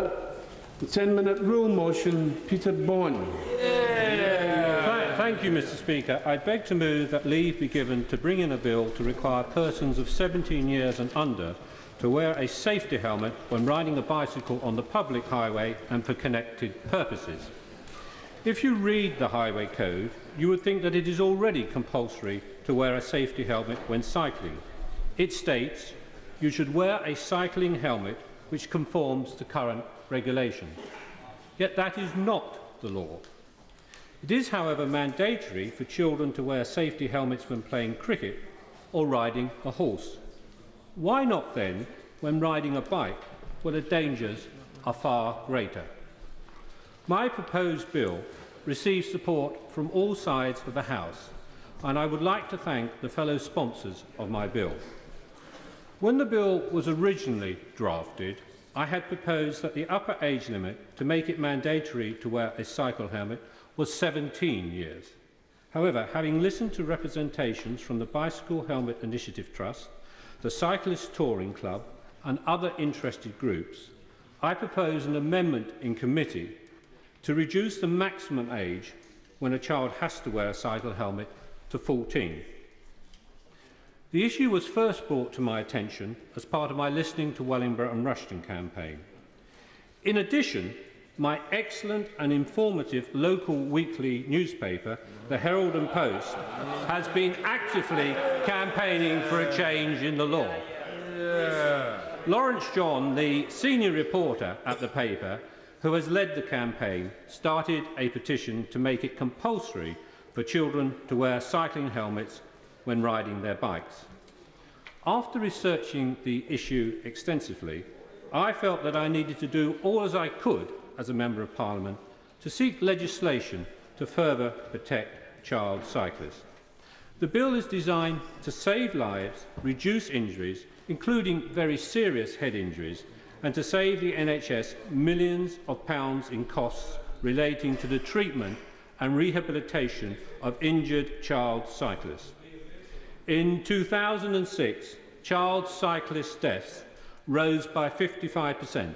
The 10-minute rule motion, Peter Bourne. Thank you, Mr. Speaker. I beg to move that leave be given to bring in a bill to require persons of 17 years and under to wear a safety helmet when riding a bicycle on the public highway and for connected purposes. If you read the Highway Code, you would think that it is already compulsory to wear a safety helmet when cycling. It states you should wear a cycling helmet which conforms to current regulation. Yet that is not the law. It is, however, mandatory for children to wear safety helmets when playing cricket or riding a horse. Why not then when riding a bike, where the dangers are far greater? My proposed bill receives support from all sides of the House, and I would like to thank the fellow sponsors of my bill. When the bill was originally drafted, I had proposed that the upper age limit to make it mandatory to wear a cycle helmet was 17 years. However, having listened to representations from the Bicycle Helmet Initiative Trust, the Cyclist Touring Club and other interested groups, I propose an amendment in committee to reduce the maximum age when a child has to wear a cycle helmet to 14. The issue was first brought to my attention as part of my Listening to Wellingborough and Rushden campaign. In addition, my excellent and informative local weekly newspaper, the Herald and Post, has been actively campaigning for a change in the law. Lawrence John, the senior reporter at the paper, who has led the campaign, started a petition to make it compulsory for children to wear cycling helmets when riding their bikes. After researching the issue extensively, I felt that I needed to do all as I could as a Member of Parliament to seek legislation to further protect child cyclists. The bill is designed to save lives, reduce injuries, including very serious head injuries, and to save the NHS millions of pounds in costs relating to the treatment and rehabilitation of injured child cyclists. In 2006, child cyclist deaths rose by 55%.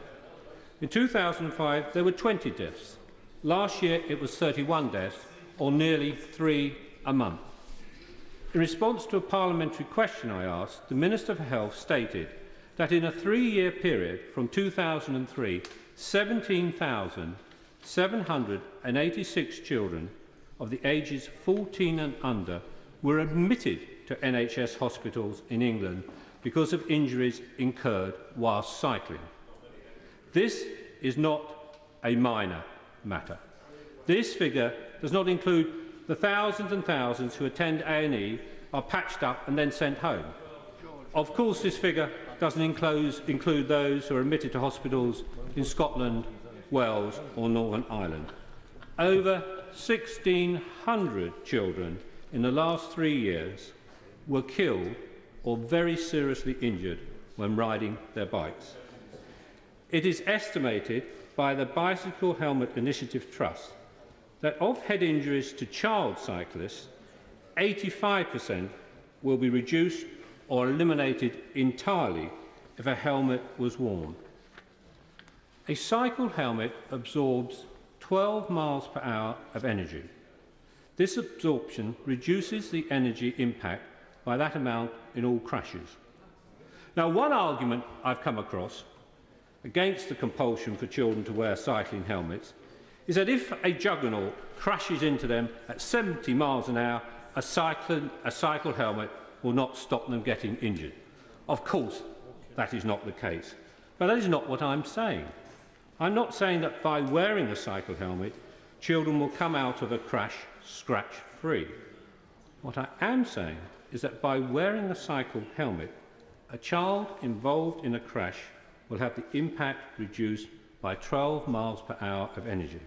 In 2005, there were 20 deaths. Last year, it was 31 deaths, or nearly 3 a month. In response to a parliamentary question I asked, the Minister for Health stated that in a 3-year period from 2003, 17,786 children of the ages 14 and under were admitted to NHS hospitals in England because of injuries incurred whilst cycling. This is not a minor matter. This figure does not include the thousands and thousands who attend A&E, are patched up and then sent home. Of course, this figure doesn't include those who are admitted to hospitals in Scotland, Wales or Northern Ireland. Over 1,600 children in the last 3 years were killed or very seriously injured when riding their bikes. It is estimated by the Bicycle Helmet Initiative Trust that of head injuries to child cyclists, 85% will be reduced or eliminated entirely if a helmet was worn. A cycle helmet absorbs 12 miles per hour of energy. This absorption reduces the energy impact by that amount in all crashes. Now, one argument I've come across against the compulsion for children to wear cycling helmets is that if a juggernaut crashes into them at 70 miles an hour, a cycle helmet will not stop them getting injured. Of course, that is not the case. But that is not what I'm saying. I'm not saying that by wearing a cycle helmet, children will come out of a crash scratch-free. What I am saying is that by wearing a cycle helmet, a child involved in a crash will have the impact reduced by 12 miles per hour of energy,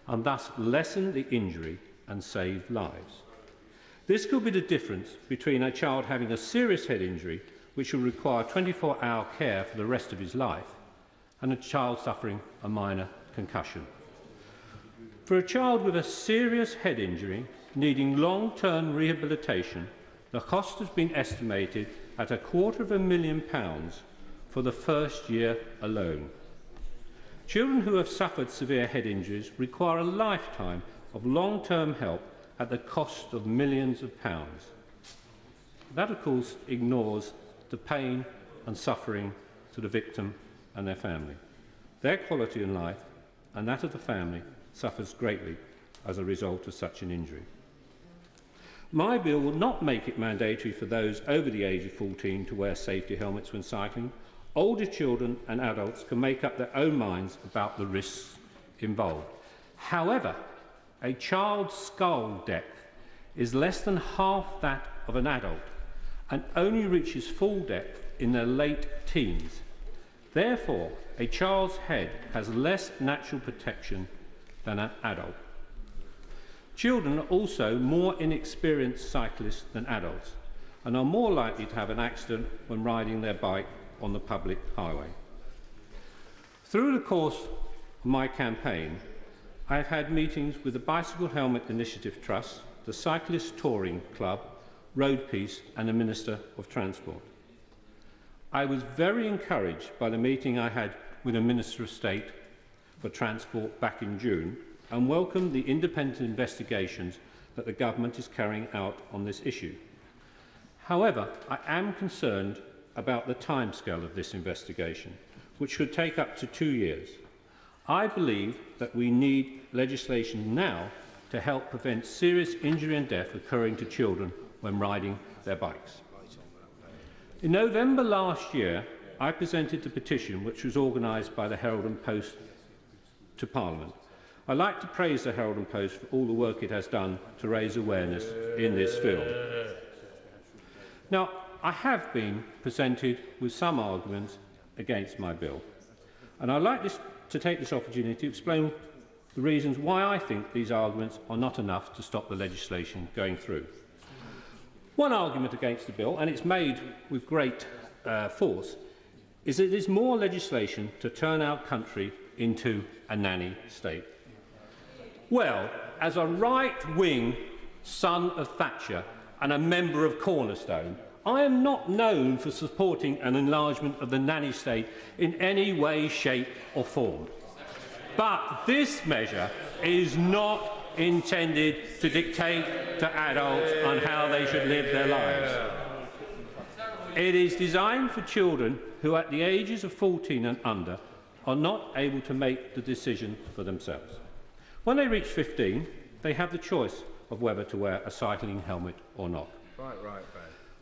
and thus lessen the injury and save lives. This could be the difference between a child having a serious head injury, which will require 24-hour care for the rest of his life, and a child suffering a minor concussion. For a child with a serious head injury needing long-term rehabilitation, the cost has been estimated at £250,000 for the first year alone. Children who have suffered severe head injuries require a lifetime of long-term help at the cost of millions of pounds. That, of course, ignores the pain and suffering to the victim and their family. Their quality in life and that of the family suffers greatly as a result of such an injury. My bill will not make it mandatory for those over the age of 14 to wear safety helmets when cycling. Older children and adults can make up their own minds about the risks involved. However, a child's skull depth is less than half that of an adult and only reaches full depth in their late teens. Therefore, a child's head has less natural protection than an adult. Children are also more inexperienced cyclists than adults and are more likely to have an accident when riding their bike on the public highway. Through the course of my campaign, I have had meetings with the Bicycle Helmet Initiative Trust, the Cyclist Touring Club, Road Peace and the Minister of Transport. I was very encouraged by the meeting I had with the Minister of State for Transport back in June and welcomed the independent investigations that the government is carrying out on this issue. However, I am concerned about the timescale of this investigation, which could take up to 2 years. I believe that we need legislation now to help prevent serious injury and death occurring to children when riding their bikes. In November last year, I presented the petition which was organised by the Herald and Post to Parliament. I'd like to praise the Herald and Post for all the work it has done to raise awareness in this field. Now, I have been presented with some arguments against my bill, and I'd like to take this opportunity to explain the reasons why I think these arguments are not enough to stop the legislation going through. One argument against the bill, and it's made with great force, is that it is more legislation to turn our country into a nanny state. Well, as a right-wing son of Thatcher and a member of Cornerstone, I am not known for supporting an enlargement of the nanny state in any way, shape or form. But this measure is not intended to dictate to adults on how they should live their lives. It is designed for children who at the ages of 14 and under are not able to make the decision for themselves. When they reach 15, they have the choice of whether to wear a cycling helmet or not. Right.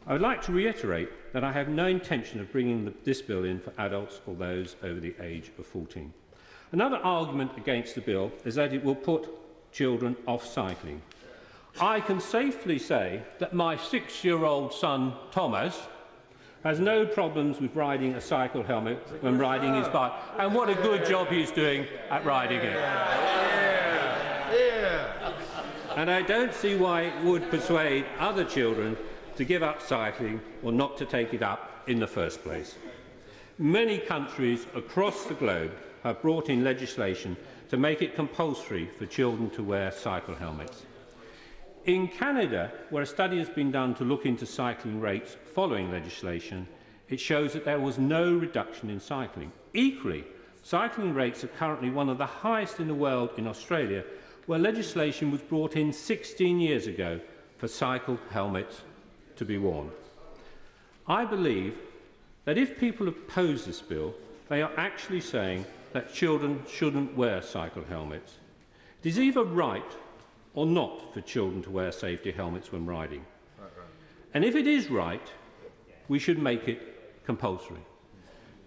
I would like to reiterate that I have no intention of bringing this bill in for adults or those over the age of 14. Another argument against the bill is that it will put children off cycling. I can safely say that my 6-year-old son, Thomas, has no problems with riding a cycle helmet when riding his bike, and what a good job he's doing at riding it. And I don't see why it would persuade other children to give up cycling or not to take it up in the first place. Many countries across the globe have brought in legislation to make it compulsory for children to wear cycle helmets. In Canada, where a study has been done to look into cycling rates following legislation, it shows that there was no reduction in cycling. Equally, cycling rates are currently one of the highest in the world in Australia, where legislation was brought in 16 years ago for cycle helmets to be worn. I believe that if people oppose this bill, they are actually saying that children shouldn't wear cycle helmets. It is either right or not for children to wear safety helmets when riding. And if it is right, we should make it compulsory.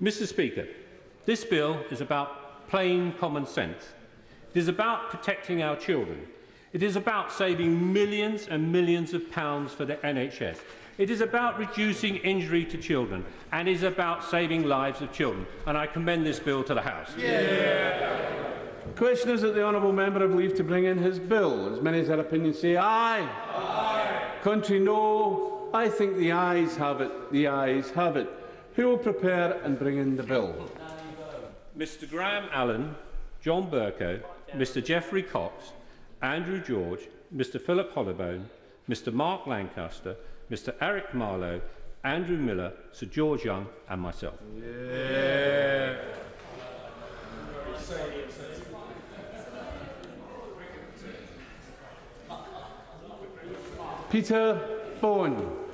Mr. Speaker, this bill is about plain common sense. It is about protecting our children. It is about saving millions and millions of pounds for the NHS. It is about reducing injury to children, and it is about saving lives of children. And I commend this bill to the House. Questioners that the honourable member have leave to bring in his bill. As many as their opinion say aye. Aye. Contrary no. I think the ayes have it. The ayes have it. Who will prepare and bring in the bill? Mr. Graham Allen, John Bercow, Mr. Geoffrey Cox, Andrew George, Mr. Philip Hollowbone, Mr. Mark Lancaster, Mr. Eric Marlowe, Andrew Miller, Sir George Young and myself. Peter Bowen.